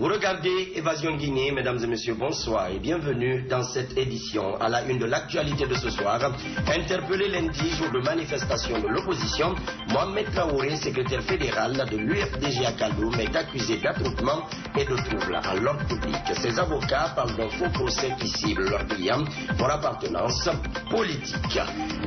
Vous regardez Évasion Guinée, mesdames et messieurs, bonsoir et bienvenue dans cette édition. À la une de l'actualité de ce soir, interpellé lundi, jour de manifestation de l'opposition, Mohamed Traoré, secrétaire fédéral de l'UFDG à Kaloum, est accusé d'attroupement et de troubles à l'ordre public. Ses avocats parlent d'un faux procès qui cible leurs clients pour appartenance politique.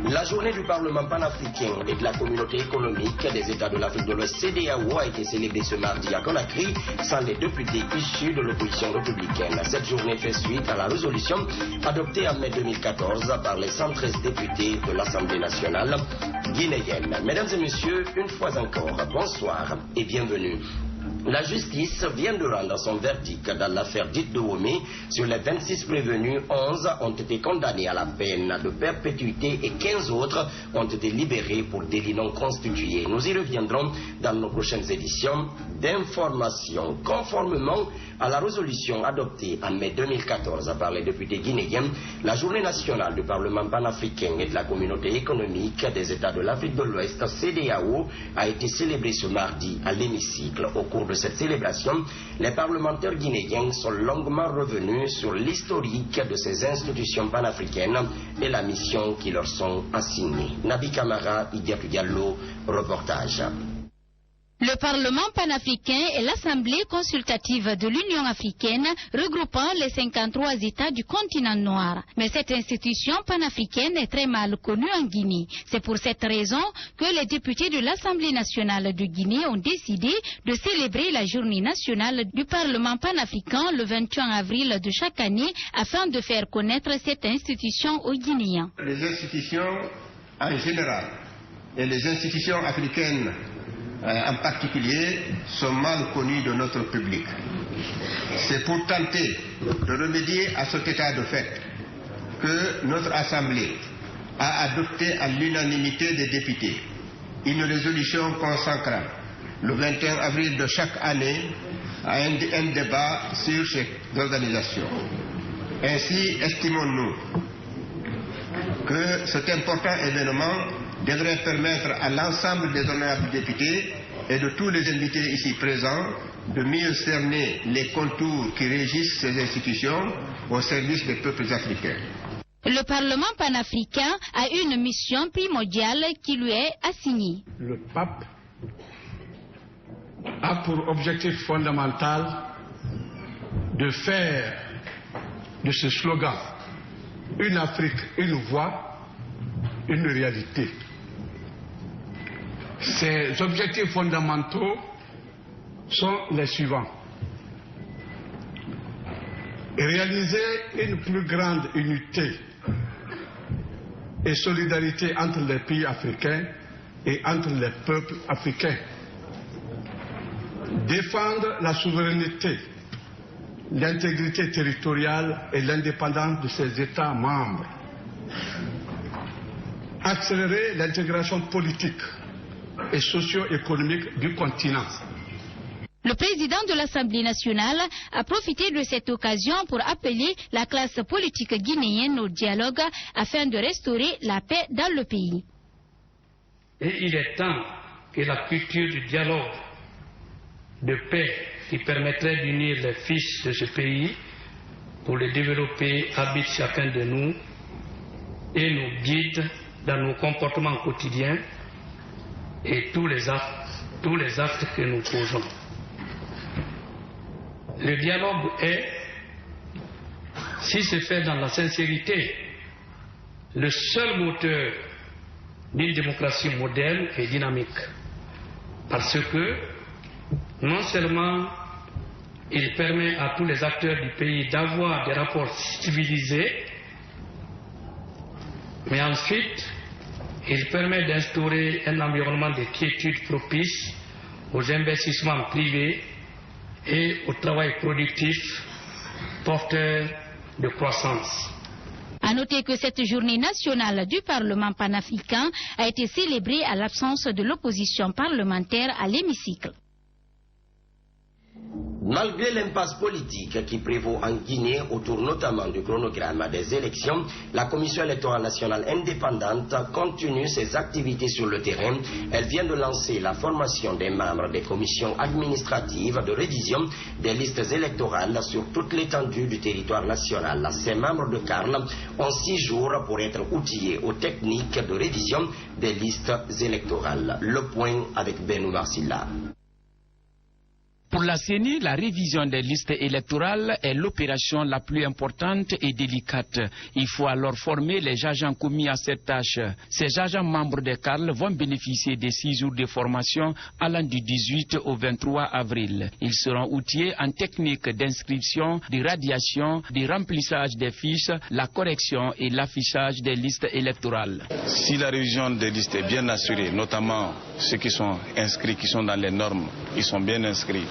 La journée du Parlement panafricain et de la communauté économique des États de l'Afrique de l'Ouest, CEDEAO, a été célébrée ce mardi à Conakry sans les députés issus de l'opposition républicaine. Cette journée fait suite à la résolution adoptée en mai 2014 par les 113 députés de l'Assemblée nationale guinéenne. Mesdames et messieurs, une fois encore, bonsoir et bienvenue. La justice vient de rendre son verdict dans l'affaire dite de Womé. Sur les 26 prévenus, 11 ont été condamnés à la peine de perpétuité et 15 autres ont été libérés pour délits non constitués. Nous y reviendrons dans nos prochaines éditions d'information. Conformément à la résolution adoptée en mai 2014 par les députés guinéens, la journée nationale du Parlement panafricain et de la communauté économique des États de l'Afrique de l'Ouest, CEDEAO, a été célébrée ce mardi à l'hémicycle. Au cours de cette célébration, les parlementaires guinéens sont longuement revenus sur l'historique de ces institutions panafricaines et la mission qui leur sont assignées. Nabi Kamara, Idiatou Diallo, reportage. Le Parlement panafricain est l'Assemblée consultative de l'Union africaine regroupant les 53 États du continent noir. Mais cette institution panafricaine est très mal connue en Guinée. C'est pour cette raison que les députés de l'Assemblée nationale de Guinée ont décidé de célébrer la journée nationale du Parlement panafricain le 21 avril de chaque année afin de faire connaître cette institution aux Guinéens. Les institutions en général et les institutions africaines en particulier, sont mal connus de notre public. C'est pour tenter de remédier à cet état de fait que notre Assemblée a adopté à l'unanimité des députés une résolution consacrant le 21 avril de chaque année à un débat sur ces organisations. Ainsi, estimons-nous que cet important événement devrait permettre à l'ensemble des honorables députés et de tous les invités ici présents de mieux cerner les contours qui régissent ces institutions au service des peuples africains. Le Parlement panafricain a une mission primordiale qui lui est assignée. Le pape a pour objectif fondamental de faire de ce slogan « Une Afrique, une voix » une réalité. Ces objectifs fondamentaux sont les suivants. Réaliser une plus grande unité et solidarité entre les pays africains et entre les peuples africains. Défendre la souveraineté, l'intégrité territoriale et l'indépendance de ses États membres. Accélérer l'intégration politique et socio-économique du continent. Le président de l'Assemblée nationale a profité de cette occasion pour appeler la classe politique guinéenne au dialogue afin de restaurer la paix dans le pays. Et il est temps que la culture du dialogue, de paix qui permettrait d'unir les fils de ce pays pour le développer habite chacun de nous et nous guide dans nos comportements quotidiens et tous les actes que nous posons. Le dialogue est, s'il se fait dans la sincérité, le seul moteur d'une démocratie moderne et dynamique. Parce que, non seulement il permet à tous les acteurs du pays d'avoir des rapports civilisés, mais ensuite, il permet d'instaurer un environnement de quiétude propice aux investissements privés et au travail productif porteur de croissance. À noter que cette journée nationale du Parlement panafricain a été célébrée à l'absence de l'opposition parlementaire à l'hémicycle. Malgré l'impasse politique qui prévaut en Guinée autour notamment du chronogramme des élections, la Commission électorale nationale indépendante continue ses activités sur le terrain. Elle vient de lancer la formation des membres des commissions administratives de révision des listes électorales sur toute l'étendue du territoire national. Ces membres de CARL ont 6 jours pour être outillés aux techniques de révision des listes électorales. Le point avec Benou Marsilla. Pour la CENI, la révision des listes électorales est l'opération la plus importante et délicate. Il faut alors former les agents commis à cette tâche. Ces agents membres des CARL vont bénéficier des 6 jours de formation allant du 18 au 23 avril. Ils seront outillés en technique d'inscription, de radiation, de remplissage des fiches, la correction et l'affichage des listes électorales. Si la révision des listes est bien assurée, notamment ceux qui sont inscrits, qui sont dans les normes, ils sont bien inscrits.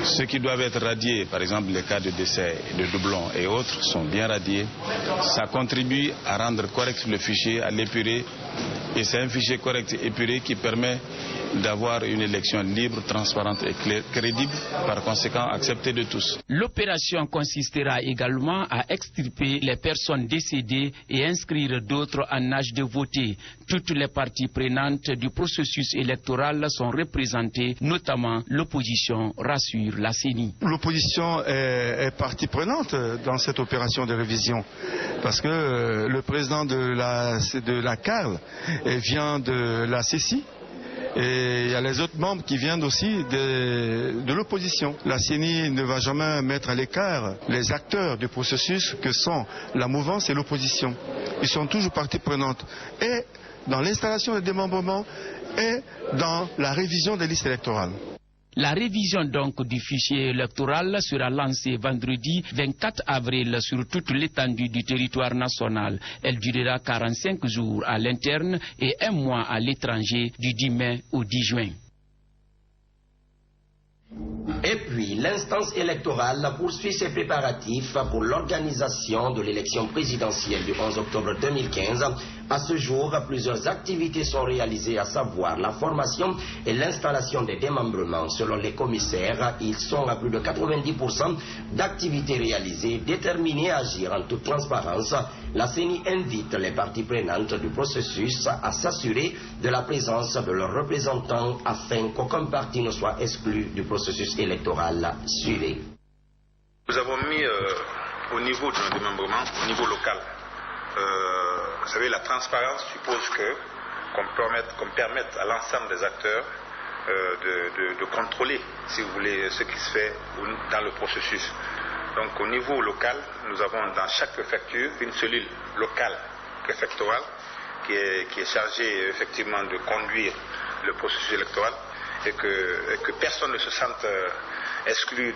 Ceux qui doivent être radiés, par exemple les cas de décès, de doublons et autres, sont bien radiés. Ça contribue à rendre correct le fichier, à l'épurer. Et c'est un fichier correct et épuré qui permet d'avoir une élection libre, transparente et crédible, par conséquent acceptée de tous. L'opération consistera également à extirper les personnes décédées et inscrire d'autres en âge de voter. Toutes les parties prenantes du processus électoral sont représentées, notamment l'opposition, rassure la CENI. L'opposition est partie prenante dans cette opération de révision, parce que le président de la CARL vient de la CECI. Et il y a les autres membres qui viennent aussi de l'opposition. La CENI ne va jamais mettre à l'écart les acteurs du processus que sont la mouvance et l'opposition. Ils sont toujours partie prenante. Et dans l'installation des démembrements et dans la révision des listes électorales. La révision donc du fichier électoral sera lancée vendredi 24 avril sur toute l'étendue du territoire national. Elle durera 45 jours à l'interne et 1 mois à l'étranger du 10 mai au 10 juin. Et puis, l'instance électorale poursuit ses préparatifs pour l'organisation de l'élection présidentielle du 11 octobre 2015. À ce jour, plusieurs activités sont réalisées, à savoir la formation et l'installation des démembrements. Selon les commissaires, ils sont à plus de 90% d'activités réalisées, déterminés à agir en toute transparence. La CENI invite les parties prenantes du processus à s'assurer de la présence de leurs représentants afin qu'aucun parti ne soit exclu du processus électoral suivi. Nous avons mis au niveau de nos démembrements, au niveau local, vous savez, la transparence suppose qu'on permette à l'ensemble des acteurs de contrôler, si vous voulez, ce qui se fait dans le processus. Donc au niveau local, nous avons dans chaque préfecture une cellule locale préfectorale qui est chargée effectivement de conduire le processus électoral et que personne ne se sente exclu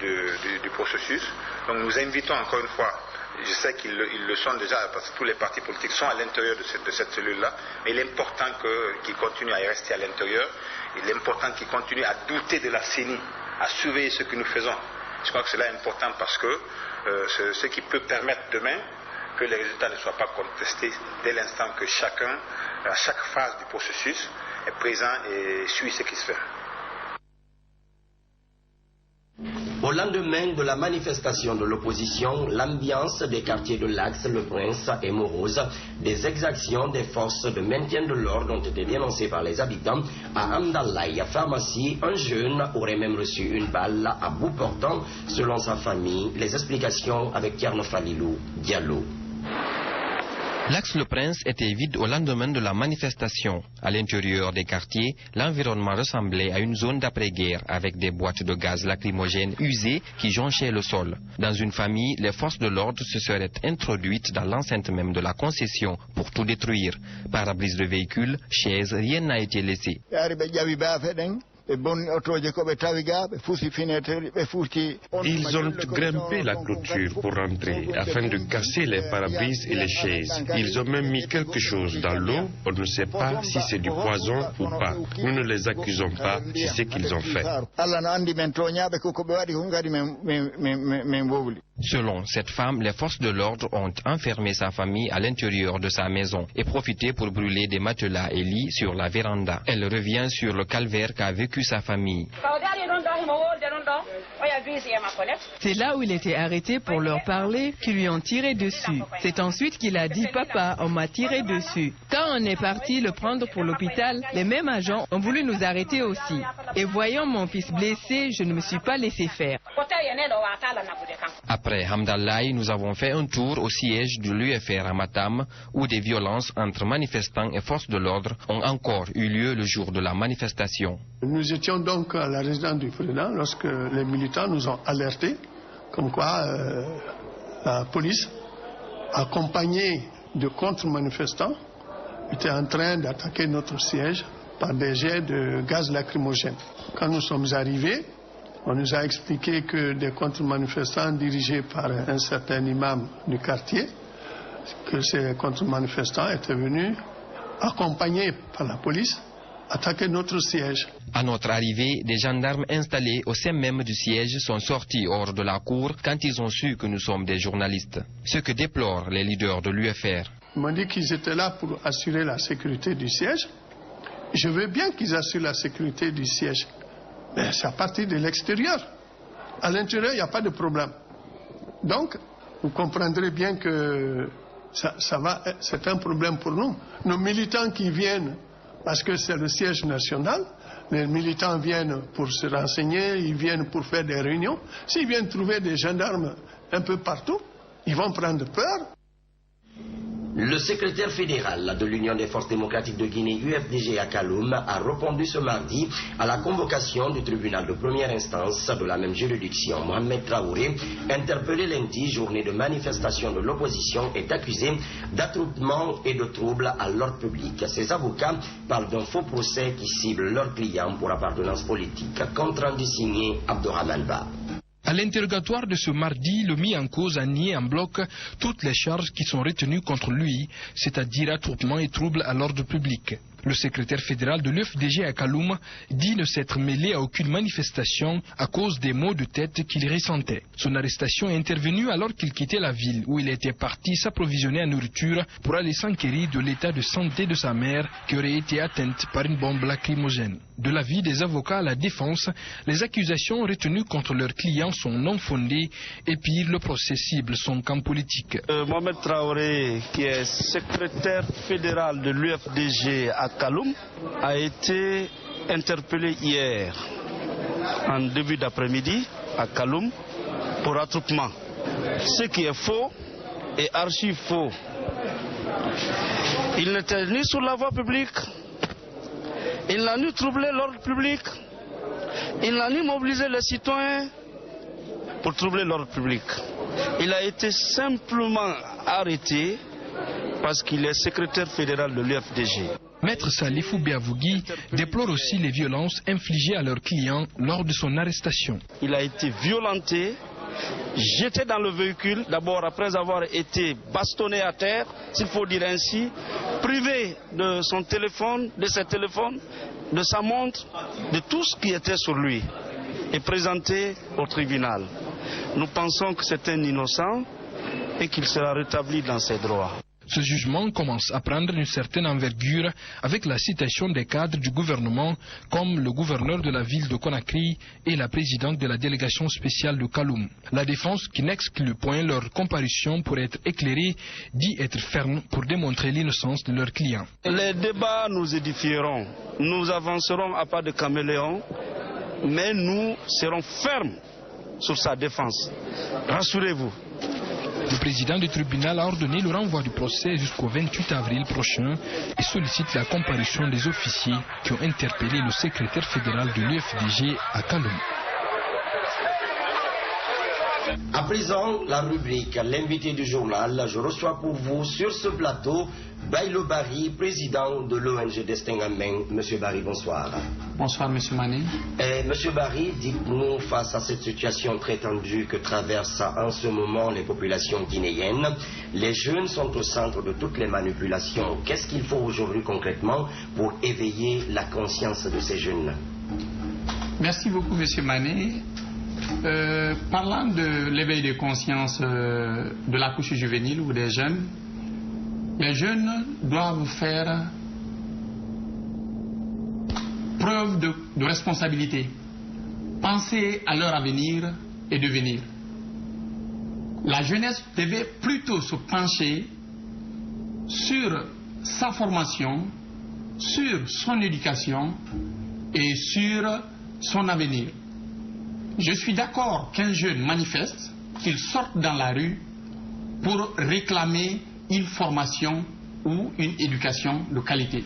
du processus. Donc nous invitons encore une fois, je sais qu'ils le sont déjà parce que tous les partis politiques sont à l'intérieur de cette cellule-là, mais il est important qu'ils continuent à y rester à l'intérieur, il est important qu'ils continuent à douter de la CENI, à surveiller ce que nous faisons. Je crois que cela est important parce que c'est ce qui peut permettre demain que les résultats ne soient pas contestés dès l'instant que chacun, à chaque phase du processus, est présent et suit ce qui se fait. Au lendemain de la manifestation de l'opposition, l'ambiance des quartiers de l'Axe, Le Prince et Morose, des exactions des forces de maintien de l'ordre ont été dénoncées par les habitants. À Amdalaï, pharmacie, un jeune aurait même reçu une balle à bout portant, selon sa famille. Les explications avec Tierno Falilou Diallo. L'Axe Le Prince était vide au lendemain de la manifestation. À l'intérieur des quartiers, l'environnement ressemblait à une zone d'après-guerre avec des boîtes de gaz lacrymogènes usées qui jonchaient le sol. Dans une famille, les forces de l'ordre se seraient introduites dans l'enceinte même de la concession pour tout détruire. Pare-brise de véhicules, chaises, rien n'a été laissé. Ils ont grimpé la clôture pour rentrer afin de casser les pare-brises et les chaises. Ils ont même mis quelque chose dans l'eau. On ne sait pas si c'est du poison ou pas. Nous ne les accusons pas si c'est qu'ils ont fait. Selon cette femme, les forces de l'ordre ont enfermé sa famille à l'intérieur de sa maison et profité pour brûler des matelas et lits sur la véranda. Elle revient sur le calvaire qu'a vécu sa famille. C'est là où il était arrêté pour leur parler qu'ils lui ont tiré dessus. C'est ensuite qu'il a dit « Papa, on m'a tiré dessus ». Quand on est parti le prendre pour l'hôpital, les mêmes agents ont voulu nous arrêter aussi. Et voyant mon fils blessé, je ne me suis pas laissé faire. Après Hamdallahi, nous avons fait un tour au siège de l'UFR à Matam, où des violences entre manifestants et forces de l'ordre ont encore eu lieu le jour de la manifestation. Nous étions donc à la résidence du président lorsque les militants nous ont alertés comme quoi la police, accompagnée de contre-manifestants, était en train d'attaquer notre siège par des jets de gaz lacrymogène. Quand nous sommes arrivés, on nous a expliqué que des contre-manifestants dirigés par un certain imam du quartier, que ces contre-manifestants étaient venus, accompagnés par la police, attaquer notre siège. À notre arrivée, des gendarmes installés au sein même du siège sont sortis hors de la cour quand ils ont su que nous sommes des journalistes. Ce que déplorent les leaders de l'UFR. Ils m'ont dit qu'ils étaient là pour assurer la sécurité du siège. Je veux bien qu'ils assurent la sécurité du siège, mais c'est à partir de l'extérieur. À l'intérieur, il n'y a pas de problème. Donc, vous comprendrez bien que c'est un problème pour nous. Nos militants qui viennent, parce que c'est le siège national, les militants viennent pour se renseigner, ils viennent pour faire des réunions. S'ils viennent trouver des gendarmes un peu partout, ils vont prendre peur. Le secrétaire fédéral de l'Union des forces démocratiques de Guinée, UFDG à Kaloum, a répondu ce mardi à la convocation du tribunal de première instance de la même juridiction. Mohamed Traoré, interpellé lundi, journée de manifestation de l'opposition, est accusé d'attroupement et de troubles à l'ordre public. Ses avocats parlent d'un faux procès qui cible leurs clients pour appartenance politique. Compte rendu signé Abdourahmane Ba. À l'interrogatoire de ce mardi, le mis en cause a nié en bloc toutes les charges qui sont retenues contre lui, c'est-à-dire attroupement et troubles à l'ordre public. Le secrétaire fédéral de l'UFDG à Kaloum dit ne s'être mêlé à aucune manifestation à cause des maux de tête qu'il ressentait. Son arrestation est intervenue alors qu'il quittait la ville où il était parti s'approvisionner en nourriture pour aller s'enquérir de l'état de santé de sa mère qui aurait été atteinte par une bombe lacrymogène. De l'avis des avocats à la défense, les accusations retenues contre leurs clients sont non fondées et pire, le procès cible son camp politique. Mohamed Traoré, qui est secrétaire fédéral de l'UFDG à Kaloum, a été interpellé hier en début d'après-midi à Kaloum pour attroupement. Ce qui est faux et archi faux. Il n'était ni sur la voie publique, il n'a ni troublé l'ordre public, il n'a ni mobilisé les citoyens pour troubler l'ordre public. Il a été simplement arrêté parce qu'il est secrétaire fédéral de l'UFDG. Maître Salifou Biavougui déplore aussi les violences infligées à leurs clients lors de son arrestation. Il a été violenté, jeté dans le véhicule, d'abord après avoir été bastonné à terre, s'il faut dire ainsi, privé de son téléphone, de ses téléphones, de sa montre, de tout ce qui était sur lui, et présenté au tribunal. Nous pensons que c'est un innocent et qu'il sera rétabli dans ses droits. Ce jugement commence à prendre une certaine envergure avec la citation des cadres du gouvernement comme le gouverneur de la ville de Conakry et la présidente de la délégation spéciale de Kaloum. La défense, qui n'exclut point leur comparution pour être éclairée, dit être ferme pour démontrer l'innocence de leurs clients. Les débats nous édifieront, nous avancerons à pas de caméléon, mais nous serons fermes sur sa défense. Rassurez-vous. Le président du tribunal a ordonné le renvoi du procès jusqu'au 28 avril prochain et sollicite la comparution des officiers qui ont interpellé le secrétaire fédéral de l'UFDG à Kaloum. À présent, la rubrique L'invité du journal. Je reçois pour vous sur ce plateau Bailo Barry, président de l'ONG Destin en Main. Monsieur Barry, bonsoir. Bonsoir, monsieur Mané. Monsieur Barry, dites-nous, face à cette situation très tendue que traversent en ce moment les populations guinéennes, les jeunes sont au centre de toutes les manipulations. Qu'est-ce qu'il faut aujourd'hui concrètement pour éveiller la conscience de ces jeunes? Merci beaucoup, monsieur Mané. Parlant de l'éveil de conscience de la couche juvénile ou des jeunes, les jeunes doivent faire preuve de responsabilité, penser à leur avenir et devenir. La jeunesse devait plutôt se pencher sur sa formation, sur son éducation et sur son avenir. Je suis d'accord qu'un jeune manifeste, qu'il sorte dans la rue pour réclamer une formation ou une éducation de qualité.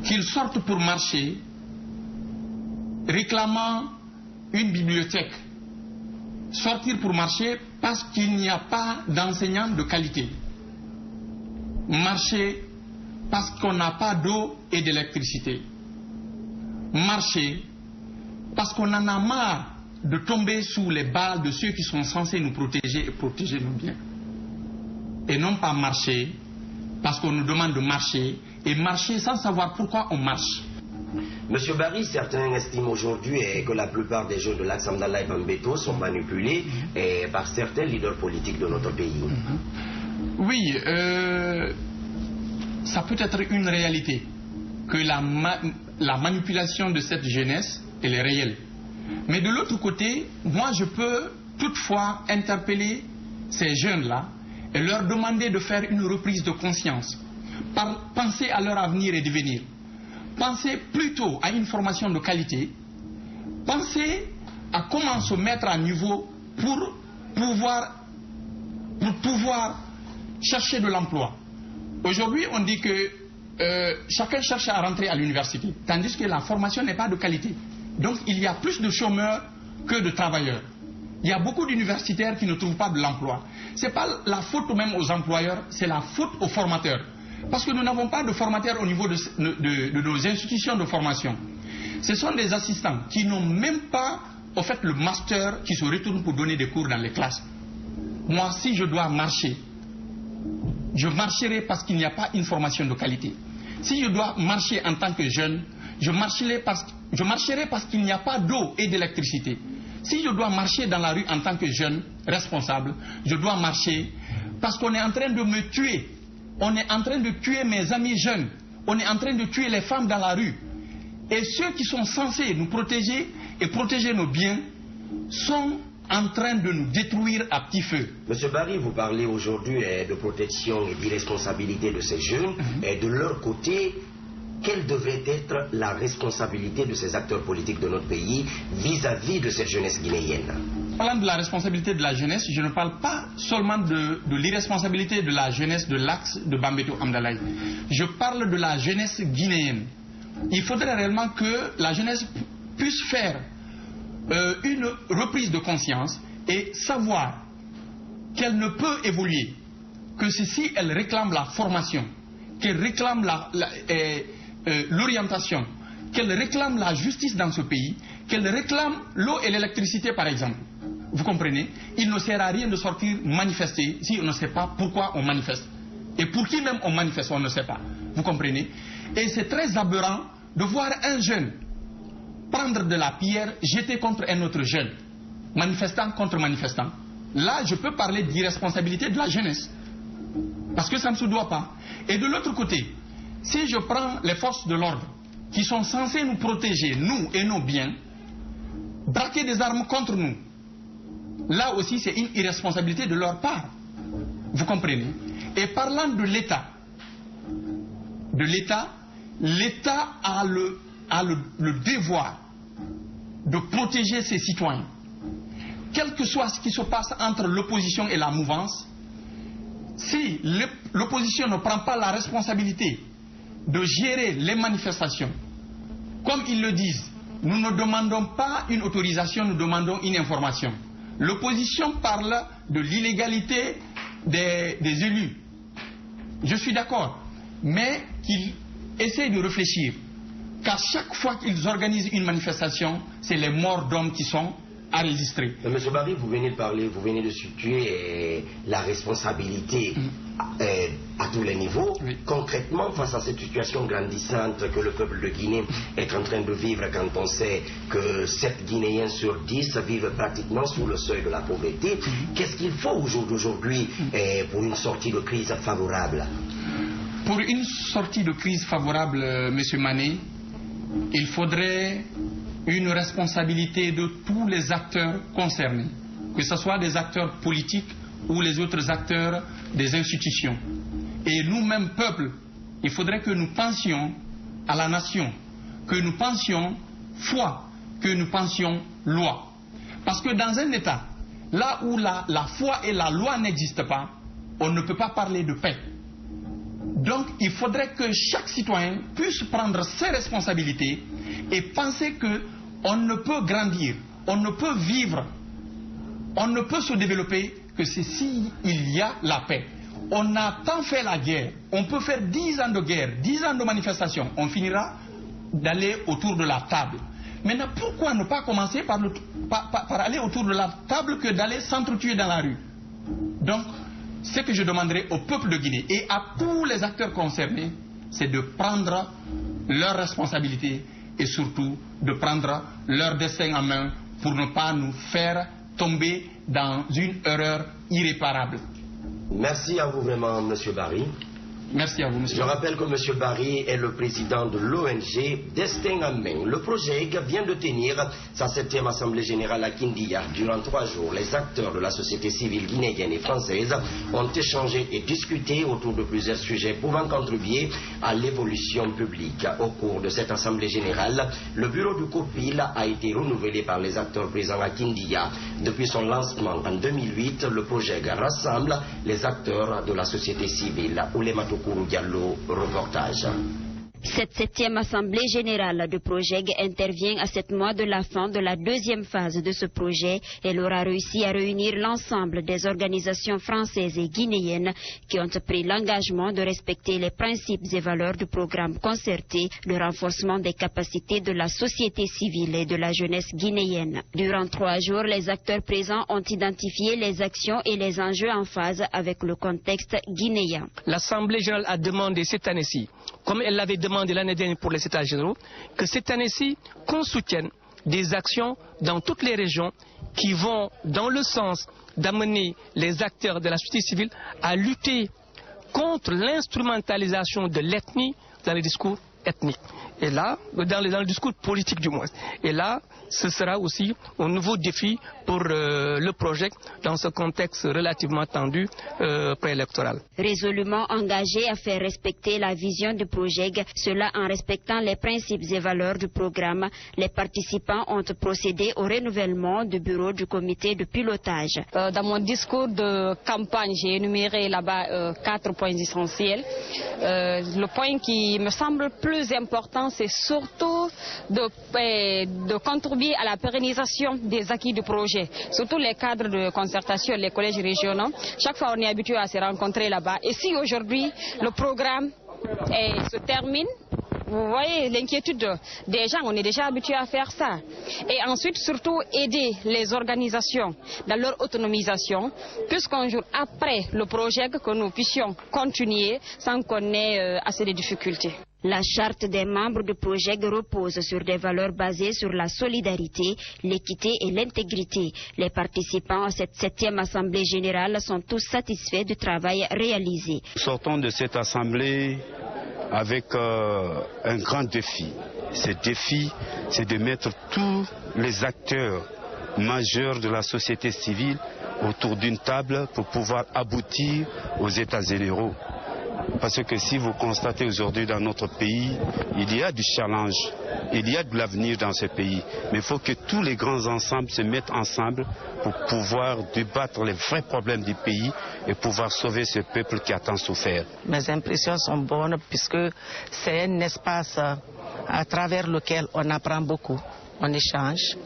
Qu'il sorte pour marcher, réclamant une bibliothèque. Sortir pour marcher parce qu'il n'y a pas d'enseignants de qualité. Marcher parce qu'on n'a pas d'eau et d'électricité. Marcher parce qu'on en a marre de tomber sous les balles de ceux qui sont censés nous protéger et protéger nos biens. Et non pas marcher parce qu'on nous demande de marcher et marcher sans savoir pourquoi on marche. Monsieur Barry, certains estiment aujourd'hui que la plupart des jeunes de l'Axe Amdalaï et Bambeto sont manipulés par certains leaders politiques de notre pays. Oui, ça peut être une réalité que la manipulation de cette jeunesse, elle est réelle. Mais de l'autre côté, moi je peux toutefois interpeller ces jeunes-là et leur demander de faire une reprise de conscience, penser à leur avenir et devenir. Pensez plutôt à une formation de qualité. Pensez à comment se mettre à niveau pour pouvoir chercher de l'emploi. Aujourd'hui, on dit que chacun cherche à rentrer à l'université, tandis que la formation n'est pas de qualité. Donc, il y a plus de chômeurs que de travailleurs. Il y a beaucoup d'universitaires qui ne trouvent pas de l'emploi. Ce n'est pas la faute même aux employeurs, c'est la faute aux formateurs. Parce que nous n'avons pas de formateurs au niveau de nos institutions de formation. Ce sont des assistants qui n'ont même pas, au fait, le master qui se retourne pour donner des cours dans les classes. Moi, si je dois marcher, je marcherai parce qu'il n'y a pas une formation de qualité. Si je dois marcher en tant que jeune, je marcherai parce qu'il n'y a pas d'eau et d'électricité. Si je dois marcher dans la rue en tant que jeune responsable, je dois marcher parce qu'on est en train de me tuer. On est en train de tuer mes amis jeunes. On est en train de tuer les femmes dans la rue. Et ceux qui sont censés nous protéger et protéger nos biens sont en train de nous détruire à petit feu. Monsieur Barry, vous parlez aujourd'hui de protection et d'irresponsabilité de ces jeunes. Et de leur côté, quelle devrait être la responsabilité de ces acteurs politiques de notre pays vis-à-vis de cette jeunesse guinéenne? Parlant de la responsabilité de la jeunesse, je ne parle pas seulement de l'irresponsabilité de la jeunesse de l'Axe de Bambeto Amdalaï. Je parle de la jeunesse guinéenne. Il faudrait réellement que la jeunesse puisse faire une reprise de conscience et savoir qu'elle ne peut évoluer que si elle réclame la formation, qu'elle réclame l'orientation, qu'elle réclame la justice dans ce pays, qu'elle réclame l'eau et l'électricité par exemple. Vous comprenez? Il ne sert à rien de sortir manifester si on ne sait pas pourquoi on manifeste. Et pour qui même on manifeste, on ne sait pas. Vous comprenez? Et c'est très aberrant de voir un jeune prendre de la pierre, jeter contre un autre jeune, manifestant contre manifestant. Là, je peux parler d'irresponsabilité de la jeunesse. Parce que ça ne se doit pas. Et de l'autre côté, si je prends les forces de l'ordre qui sont censées nous protéger, nous et nos biens, braquer des armes contre nous, là aussi c'est une irresponsabilité de leur part. Vous comprenez? Et parlant de l'État, l'État a le devoir de protéger ses citoyens. Quel que soit ce qui se passe entre l'opposition et la mouvance, si l'opposition ne prend pas la responsabilité de gérer les manifestations, comme ils le disent, nous ne demandons pas une autorisation, nous demandons une information. L'opposition parle de l'illégalité des élus. Je suis d'accord, mais qu'ils essaient de réfléchir qu'à chaque fois qu'ils organisent une manifestation, c'est les morts d'hommes qui sont enregistrés. Monsieur Barry, vous venez de parler, vous venez de situer la responsabilité à tous les niveaux. Oui. Concrètement, face à cette situation grandissante que le peuple de Guinée est en train de vivre, quand on sait que 7 Guinéens sur 10 vivent pratiquement sous le seuil de la pauvreté, qu'est-ce qu'il faut au jour d'aujourd'hui pour une sortie de crise favorable? Pour une sortie de crise favorable, Monsieur Mané, il faudrait une responsabilité de tous les acteurs concernés, que ce soit des acteurs politiques ou les autres acteurs des institutions. Et nous-mêmes, peuple, il faudrait que nous pensions à la nation, que nous pensions foi, que nous pensions loi. Parce que dans un État, là où la foi et la loi n'existent pas, on ne peut pas parler de paix. Donc il faudrait que chaque citoyen puisse prendre ses responsabilités et penser qu'on ne peut grandir, on ne peut vivre, on ne peut se développer que c'est s'il y a la paix. On a tant fait la guerre, on peut faire 10 ans de guerre, 10 ans de manifestation, on finira d'aller autour de la table. Maintenant, pourquoi ne pas commencer par aller autour de la table que d'aller s'entretuer dans la rue? Donc, ce que je demanderai au peuple de Guinée et à tous les acteurs concernés, c'est de prendre leurs responsabilités et surtout de prendre leur destin en main pour ne pas nous faire tomber dans une erreur irréparable. Merci à vous vraiment, M. Barry. Merci à vous, monsieur. Je rappelle que M. Barry est le président de l'ONG Destin en main. Le projet vient de tenir sa 7e assemblée générale à Kindia. Durant 3 jours, les acteurs de la société civile guinéenne et française ont échangé et discuté autour de plusieurs sujets pouvant contribuer à l'évolution publique. Au cours de cette assemblée générale, le bureau du COPIL a été renouvelé par les acteurs présents à Kindia. Depuis son lancement en 2008, le projet rassemble les acteurs de la société civile. Diallo, reportage. Cette 7e assemblée générale de Projeg intervient à 7 mois de la fin de la 2e phase de ce projet. Elle aura réussi à réunir l'ensemble des organisations françaises et guinéennes qui ont pris l'engagement de respecter les principes et valeurs du programme concerté de renforcement des capacités de la société civile et de la jeunesse guinéenne. Durant 3 jours, les acteurs présents ont identifié les actions et les enjeux en phase avec le contexte guinéen. L'Assemblée générale a demandé cette année-ci, comme elle l'avait demandé l'année dernière pour les États généraux, que cette année-ci, qu'on soutienne des actions dans toutes les régions qui vont dans le sens d'amener les acteurs de la société civile à lutter contre l'instrumentalisation de l'ethnie dans les discours ethniques. Et là, dans le discours politique du moins. Et là, ce sera aussi un nouveau défi pour le projet dans ce contexte relativement tendu préélectoral. Résolument engagé à faire respecter la vision du projet, cela en respectant les principes et valeurs du programme, les participants ont procédé au renouvellement du bureau du comité de pilotage. Dans mon discours de campagne, j'ai énuméré là-bas 4 points essentiels. Le point qui me semble plus important, c'est surtout de contribuer à la pérennisation des acquis du projet, surtout les cadres de concertation, les collèges régionaux. Chaque fois, on est habitué à se rencontrer là-bas. Et si aujourd'hui, le programme se termine, vous voyez l'inquiétude des gens, on est déjà habitué à faire ça. Et ensuite, surtout, aider les organisations dans leur autonomisation, puisqu'un jour après le projet, que nous puissions continuer sans qu'on ait assez de difficultés. La charte des membres du projet repose sur des valeurs basées sur la solidarité, l'équité et l'intégrité. Les participants à cette 7e assemblée générale sont tous satisfaits du travail réalisé. Sortons de cette assemblée avec un grand défi. Ce défi, c'est de mettre tous les acteurs majeurs de la société civile autour d'une table pour pouvoir aboutir aux États généraux. Parce que si vous constatez aujourd'hui dans notre pays, il y a du challenge, il y a de l'avenir dans ce pays. Mais il faut que tous les grands ensembles se mettent ensemble pour pouvoir débattre les vrais problèmes du pays et pouvoir sauver ce peuple qui a tant souffert. Mes impressions sont bonnes puisque c'est un espace à travers lequel on apprend beaucoup, on échange.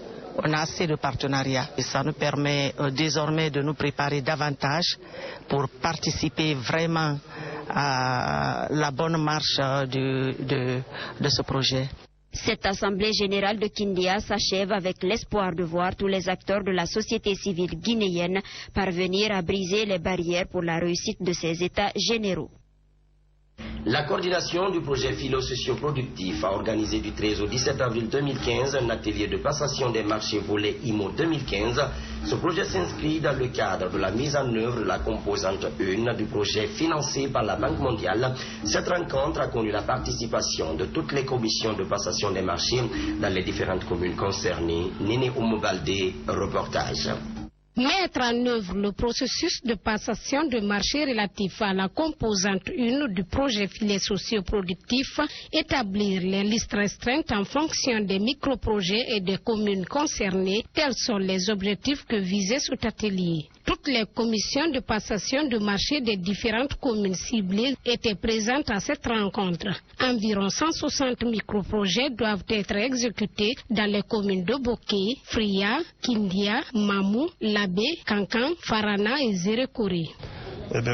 On a assez de partenariats et ça nous permet désormais de nous préparer davantage pour participer vraiment à la bonne marche de ce projet. Cette assemblée générale de Kindia s'achève avec l'espoir de voir tous les acteurs de la société civile guinéenne parvenir à briser les barrières pour la réussite de ces États généraux. La coordination du projet philo-socio-productif a organisé du 13 au 17 avril 2015 un atelier de passation des marchés volet IMO 2015. Ce projet s'inscrit dans le cadre de la mise en œuvre de la composante 1 du projet financé par la Banque mondiale. Cette rencontre a connu la participation de toutes les commissions de passation des marchés dans les différentes communes concernées. Néné Oumobalde, reportage. Mettre en œuvre le processus de passation de marché relatif à la composante 1 du projet filet socio-productif, établir les listes restreintes en fonction des microprojets et des communes concernées, tels sont les objectifs que visait cet atelier. Toutes les commissions de passation de marché des différentes communes ciblées étaient présentes à cette rencontre. Environ 160 microprojets doivent être exécutés dans les communes de Boké, Fria, Kindia, Mamou, Labé, Kankan, Farana et Zérekori.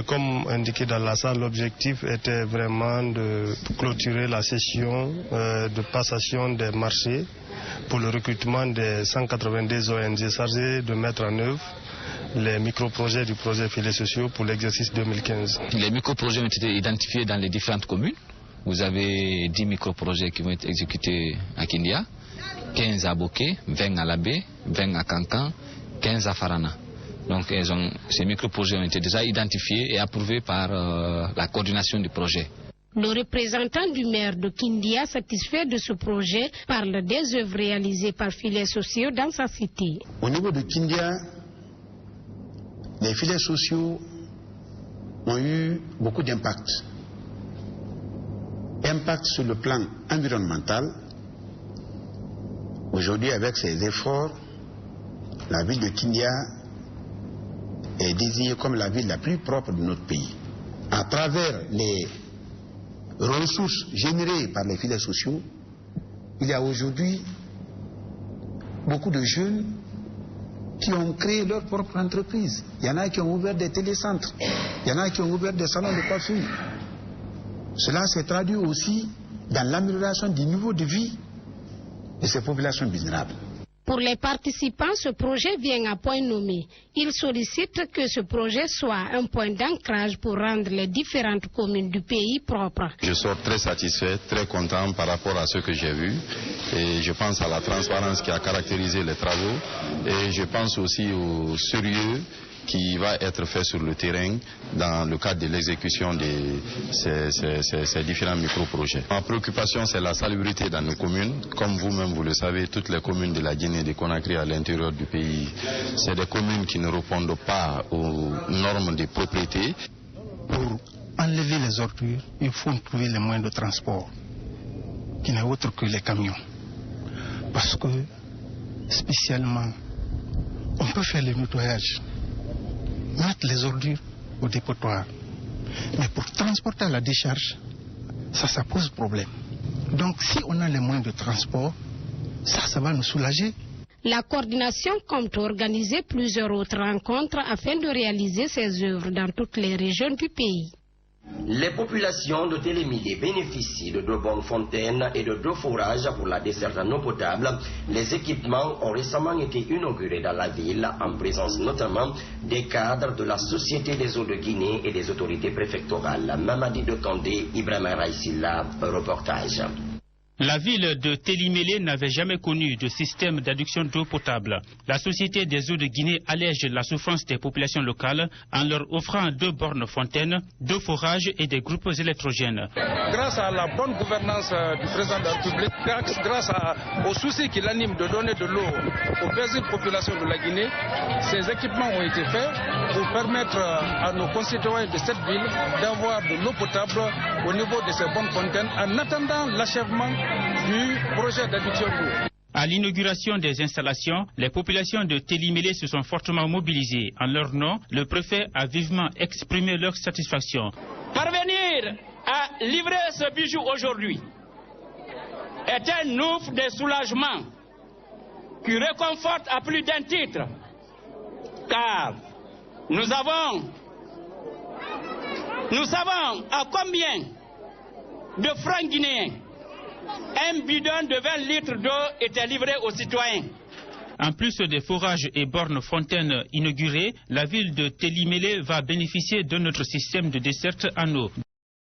Comme indiqué dans la salle, l'objectif était vraiment de clôturer la session de passation des marchés pour le recrutement des 182 ONG chargés de mettre en œuvre les microprojets du projet filets sociaux pour l'exercice 2015. Les microprojets ont été identifiés dans les différentes communes. Vous avez 10 microprojets qui vont être exécutés à Kindia, 15 à Boké, 20 à Labé, 20 à Kankan, 15 à Farana. Donc ces microprojets ont été déjà identifiés et approuvés par la coordination du projet. Le représentant du maire de Kindia, satisfait de ce projet, parle des œuvres réalisées par filets sociaux dans sa cité. Au niveau de Kindia, les filets sociaux ont eu beaucoup d'impact. Impact sur le plan environnemental. Aujourd'hui, avec ces efforts, la ville de Kindia est désignée comme la ville la plus propre de notre pays. À travers les ressources générées par les filets sociaux, il y a aujourd'hui beaucoup de jeunes qui ont créé leur propre entreprise. Il y en a qui ont ouvert des télécentres, il y en a qui ont ouvert des salons de coiffure. Cela s'est traduit aussi dans l'amélioration du niveau de vie de ces populations vulnérables. Pour les participants, ce projet vient à point nommé. Ils sollicitent que ce projet soit un point d'ancrage pour rendre les différentes communes du pays propres. Je sors très satisfait, très content par rapport à ce que j'ai vu. Et je pense à la transparence qui a caractérisé les travaux. Et je pense aussi au sérieux qui va être fait sur le terrain dans le cadre de l'exécution de ces différents micro-projets. Ma préoccupation, c'est la salubrité dans nos communes. Comme vous-même, vous le savez, toutes les communes de la Guinée, de Conakry à l'intérieur du pays, c'est des communes qui ne répondent pas aux normes de propriété. Pour enlever les ordures, il faut trouver les moyens de transport, qui n'est autre que les camions. Parce que, spécialement, on peut faire le nettoyage, mettre les ordures au dépotoir. Mais pour transporter à la décharge, ça pose problème. Donc si on a les moyens de transport, ça va nous soulager. La coordination compte organiser plusieurs autres rencontres afin de réaliser ces œuvres dans toutes les régions du pays. Les populations de Télémilé bénéficient de 2 bonnes fontaines et de 2 forages pour la desserte en eau potable. Les équipements ont récemment été inaugurés dans la ville, en présence notamment des cadres de la Société des eaux de Guinée et des autorités préfectorales. Mamadi de Kandé, Ibrahima Raïsila, reportage. La ville de Télimélé n'avait jamais connu de système d'adduction d'eau potable. La Société des eaux de Guinée allège la souffrance des populations locales en leur offrant 2 bornes fontaines, 2 forages et des groupes électrogènes. Grâce à la bonne gouvernance du président de la République, grâce au souci qu'il anime de donner de l'eau aux paisibles populations de la Guinée, ces équipements ont été faits pour permettre à nos concitoyens de cette ville d'avoir de l'eau potable au niveau de ces bonnes fontaines en attendant l'achèvement du projet d'adduction d'eau. À l'inauguration des installations, les populations de Télimélé se sont fortement mobilisées. En leur nom, le préfet a vivement exprimé leur satisfaction. Parvenir à livrer ce bijou aujourd'hui est un ouf de soulagement qui réconforte à plus d'un titre, car nous savons à combien de francs guinéens un bidon de 20 litres d'eau était livré aux citoyens. En plus des forages et bornes fontaines inaugurées, la ville de Télimélé va bénéficier de notre système de desserte en eau.